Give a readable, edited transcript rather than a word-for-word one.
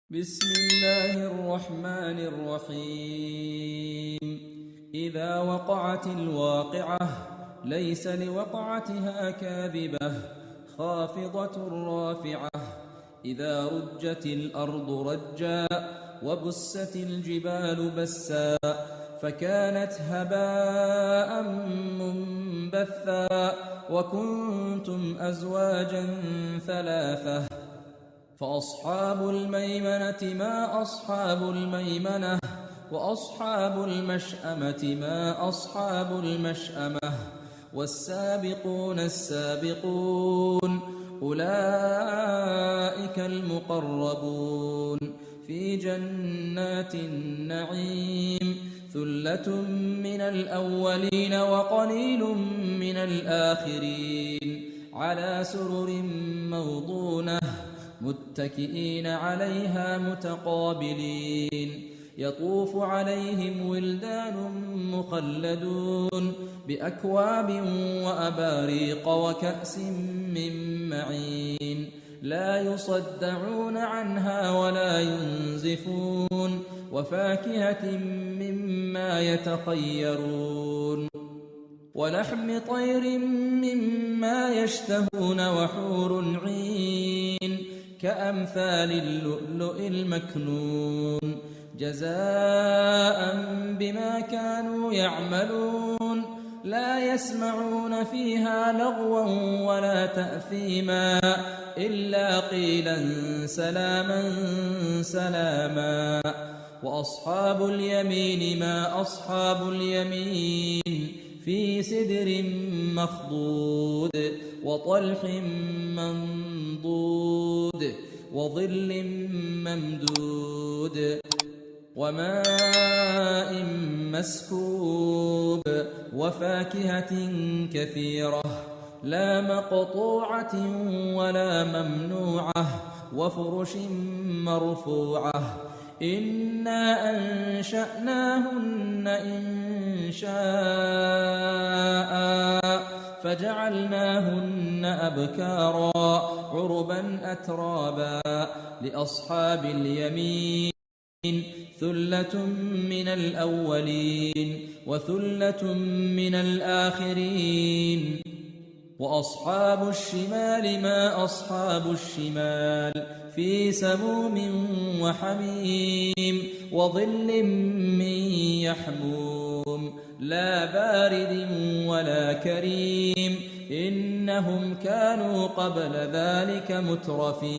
بسم الله الرحمن الرحيم. إذا وقعت الواقعة ليس لوقعتها كاذبة خافضة رافعة. إذا رجت الأرض رجا وبست الجبال بسا فكانت هباء منبثا وكنتم أزواجا ثلاثة. فأصحاب الميمنة ما أصحاب الميمنة وأصحاب المشأمة ما أصحاب المشأمة. والسابقون السابقون أولئك المقربون في جنات النعيم. ثلة من الأولين وقليل من الآخرين على سرر موضونة متكئين عليها متقابلين. يطوف عليهم ولدان مخلدون بأكواب وأباريق وكأس من معين لا يصدعون عنها ولا ينزفون. وفاكهة مما يتخيرون ولحم طير مما يشتهون وحور عين كأمثال اللؤلؤ المكنون جزاء بما كانوا يعملون. لا يسمعون فيها لغوا ولا تأثيما إلا قيلا سلاما سلاما. وأصحاب اليمين ما أصحاب اليمين في سدر مخضود وطلح منضود وظل ممدود وماء مسكوب وفاكهة كثيرة لا مقطوعة ولا ممنوعة وفرش مرفوعة. إنا أنشأناهن إنشاء فجعلناهن أبكارا عربا أترابا. لأصحاب اليمين ثلة من الأولين وثلة من الآخرين. وأصحاب الشمال ما أصحاب الشمال في سموم وحميم وظل من يحموم لا بارد ولا كريم. إنهم كانوا قبل ذلك مترفين.